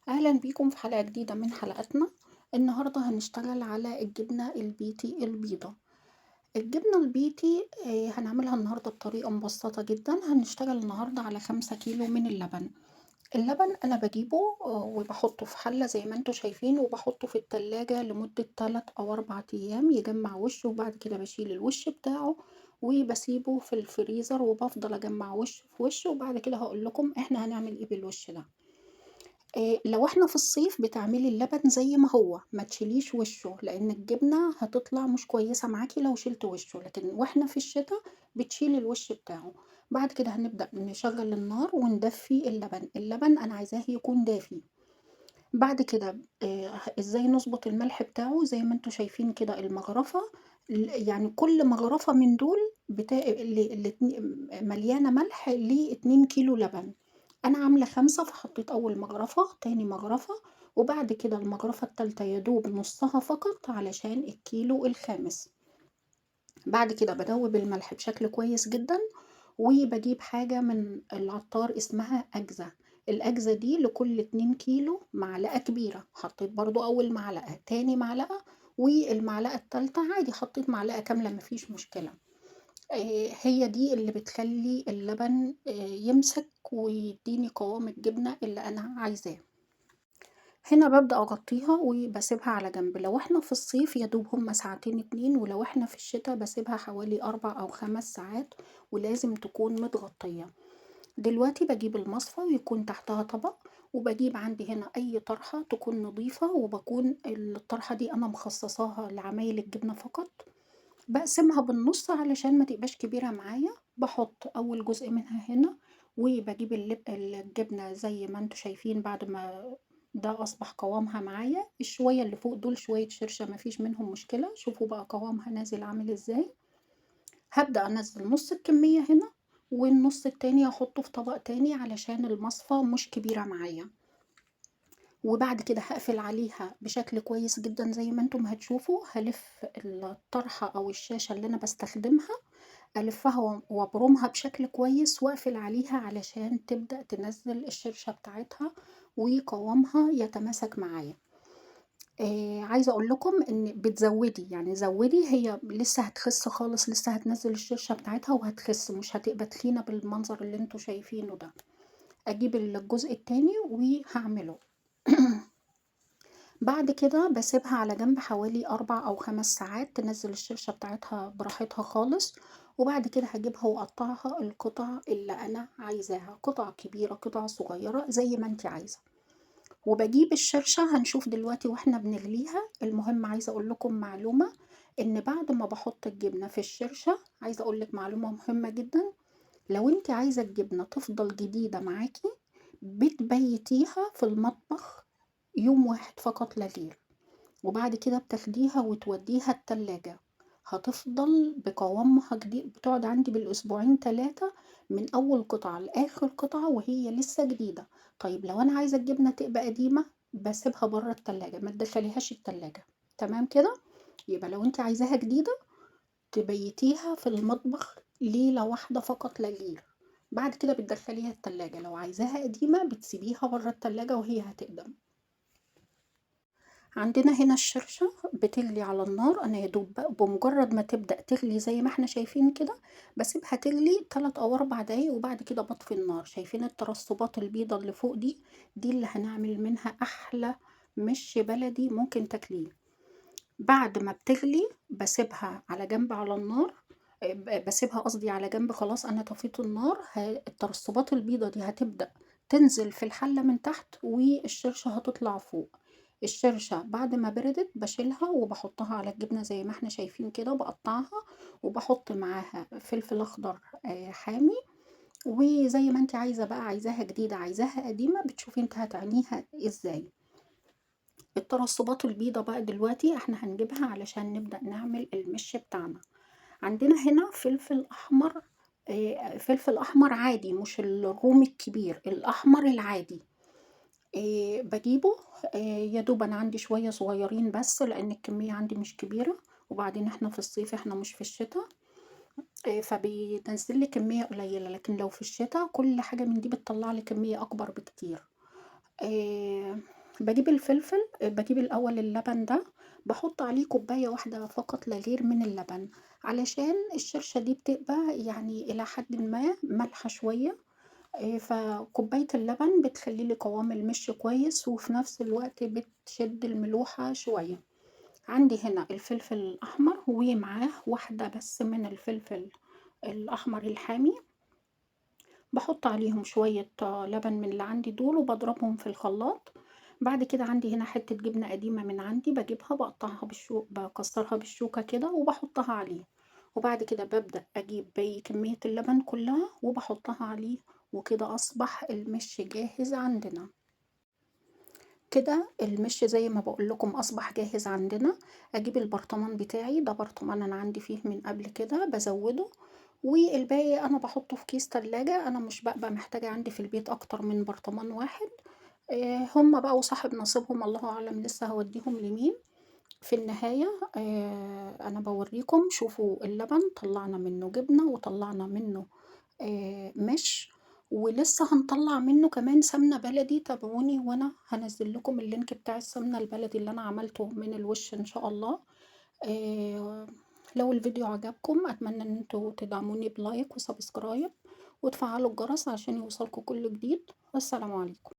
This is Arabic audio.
أهلا بيكم في حلقة جديدة من حلقاتنا. النهاردة هنشتغل على الجبنة البيتي البيضة. الجبنة البيتي هنعملها النهاردة بطريقة مبسطة جدا. هنشتغل النهاردة على 5 كيلو من اللبن. اللبن أنا بجيبه وبحطه في حلة زي ما انتوا شايفين، وبحطه في التلاجة لمدة 3 أو 4 أيام يجمع وشه، وبعد كده بشيل الوش بتاعه وبسيبه في الفريزر، وبفضل أجمع وش في وش، وبعد كده هقول لكم احنا هنعمل ايه بالوش ده. لو إحنا في الصيف بتعملي اللبن زي ما هو، ما تشيليش وشه، لإن الجبنة هتطلع مش كويسة معاكِ لو شِلتِ وشه، لكن وإحنا في الشتا بتشيلي الوش بتاعه. بعد كده هنبدأ نشغّل النار وندفّي اللبن. اللبن أنا عايزاه يكون دافي. بعد كده إزاي نضبط الملح بتاعه؟ زي ما أنتم شايفين كده المغرفة، يعني كل مغرفة من دول مليانة ملح ل2 كيلو لبن. أنا عاملة 5 فحطيت أول مغرفة، تاني مغرفة، وبعد كده المغرفة التالتة يا دوب نُصّها فقط علشان الكيلو الخامس. بعد كده بادوّب الملح بشكل كويس جدًا، وباجيب حاجة من العطار اسمها أجزة. الأجزة دي لكل 2 كيلو معلقة كبيرة. حطيت برضه أول معلقة، تاني معلقة، والمعلقة التالتة عادي حطيت معلقة كاملة ما فيش مشكلة. هي دي اللي بتخلّي اللبن يمسك ويدّيني قوام الجبنة اللي أنا عايزاه. هنا بابدأ أغطّيها وباسيبها على جنب. لو إحنا في الصيف يا دوب هُم ساعتين 2، ولو إحنا في الشتا باسيبها حوالي 4 أو 5 ساعات، ولازم تكون متغطية. دلوقتي باجيب المصفى ويكون تحتها طبق، وباجيب عندي هنا أي طرحة تكون نضيفة، وباكون الطرحة دي أنا مخصصاها لعمايل الجبنة فقط. باقسمها بالنُص علشان ما تبقاش كبيرة معايا. باحط أول جزء منها هنا، وباجيب الجبنة زي ما أنتم شايفين بعد ما ده أصبح قوامها معايا. الشوية اللي فوق دول شوية شرشة ما فيش منهم مشكلة. شوفوا بقى قوامها نازل عامل إزاي. هابدأ أنزّل نُص الكمية هنا، والنُص التاني هاحطه في طبق تاني علشان المصفى مش كبيرة معايا. وبعد كده هاقفل عليها بشكل كويس جدًا زي ما أنتم هتشوفوا. هالِف الطرحة أو الشاشة اللي أنا باستخدمها، ألفّها وأبرمها بشكل كويس وأقفل عليها علشان تبدأ تنزّل الشرشة بتاعتها وقوامها يتماسك معايا. عايزة أقول لكم إن بتزوّدي، يعني زوّدي، هي لسه هتخِس خالص، لسه هتنزّل الشرشة بتاعتها وهتخِس، مش هتبقى تخينة بالمنظر اللي أنتم شايفينه ده. أجيب الجزء التاني وهاعمله. بعد كده باسيبها على جنب حوالي 4 أو 5 ساعات تنزّل الشرشة بتاعتها براحتها خالص، وبعد كده هاجيبها وأقطّعها القطع اللي أنا عايزاها، قطع كبيرة، قطع صغيرة، زي ما أنتِ عايزة. وباجيب الشرشة هنشوف دلوقتي وإحنا بنغليها. المهم عايزة أقول لكم معلومة، إن بعد ما باحط الجبنة في الشرشة، عايزة أقول لِك معلومة مهمة جدًا. لو أنتِ عايزة الجبنة تفضل جديدة معاكِ، بتبيتيها في المطبخ يوم واحد فقط لا غير، وبعد كده بتاخديها وتوديها التلاجة. هتفضل بقوامها جديد، بتقعد عندي بالأسبوعين 3 من أول قطعة لآخر قطعة وهي لسه جديدة. طيب لو أنا عايزة الجبنة تبقى قديمة، باسيبها برّه التلاجة، ما تدخليهاش التلاجة. تمام كده؟ يبقى لو أنتِ عايزاها جديدة تبيتيها في المطبخ ليلة واحدة فقط لا غير، بعد كده بتدخليها التلاجة. لو عايزاها قديمة بتسيبيها برّه التلاجة وهي هتقدم. عندنا هنا الشرشة بتغلي على النار. أنا يا دوب بمجرد ما تبدأ تغلي زي ما إحنا شايفين كده، باسيبها تغلي 3 أو 4 دقايق، وبعد كده باطفي النار. شايفين الترسبات البيضا اللي فوق دي؟ دي اللي هنعمل منها أحلى مِش بلدي ممكن تاكليه. بعد ما بتغلي باسيبها على جنب على النار. باسيبها قصدي على جنب، خلاص أنا طفيت النار. الترسبات البيضا دي هتبدأ تنزل في الحلة من تحت، والشرشة هتطلع فوق. الشرشة بعد ما بردت باشيلها وباحطها على الجبنة زي ما إحنا شايفين كده، باقطّعها وباحط معاها فلفل أخضر حامي. وزي ما أنتِ عايزة بقى، عايزاها جديدة عايزاها قديمة، بتشوفي أنتِ هتعمليها إزاي. الترسبات البيضا بقى دلوقتي إحنا هنجيبها علشان نبدأ نعمل المِش بتاعنا. عندنا هنا فلفل أحمر، فلفل أحمر عادي مش الرومي الكبير، الأحمر العادي. باجيبه، يا دوب أنا عندي شوية صغيرين بس لإن الكمية عندي مش كبيرة، وبعدين إحنا في الصيف إحنا مش في الشتا. فبينزّل لي كمية قليلة، لكن لو في الشتا كل حاجة من دي بتطلّع لي كمية أكبر بكتير. آآ باجيب الفلفل، باجيب الأول اللبن ده، باحط عليه كوباية واحدة فقط لا غير من اللبن، علشان الشرشة دي بتبقى يعني إلى حدٍ ما مالحة شوية، فكوباية اللبن بتخلّي لي قوام المِش كويس، وفي نفس الوقت بتشد الملوحة شوية. عندي هنا الفلفل الأحمر، ومعاه واحدة بس من الفلفل الأحمر الحامي، باحط عليهم شوية لبن من اللي عندي دول وباضربهم في الخلاط. بعد كده عندي هنا حتة جبنة قديمة من عندي باجيبها باقطعها باكسرها بالشوكة كده وباحطها عليه، وبعد كده بابدأ أجيب باقي كمية اللبن كلها وباحطها عليه، وكده أصبح المِش جاهز عندنا. كده المِش زي ما باقول لكم أصبح جاهز عندنا. أجيب البرطمان بتاعي، ده برطمان أنا عندي فيه من قبل كده بازوّده، والباقي أنا باحطه في كيس تلاجة، أنا مش بابقى محتاجة عندي في البيت أكتر من برطمان واحد. هُم بقى وصاحب نصيبهم الله أعلم لسه هاودّيهم لمين. في النهاية أنا باورّيكم شوفوا اللبن طلّعنا منّه جبنة وطلّعنا منّه مِش، ولسه هنطلّع منّه كمان سمنة بلدي. تابعوني وأنا هانزّل لكم الlink بتاع السمنة البلدي اللي أنا عملته من الوش إن شاء الله. آآ لو الفيديو عجبكم أتمنى إن أنتم تدعموني بلايك وسبسكرايب وتفعّلوا الجرس عشان يوصلكم كل جديد، والسلام عليكم.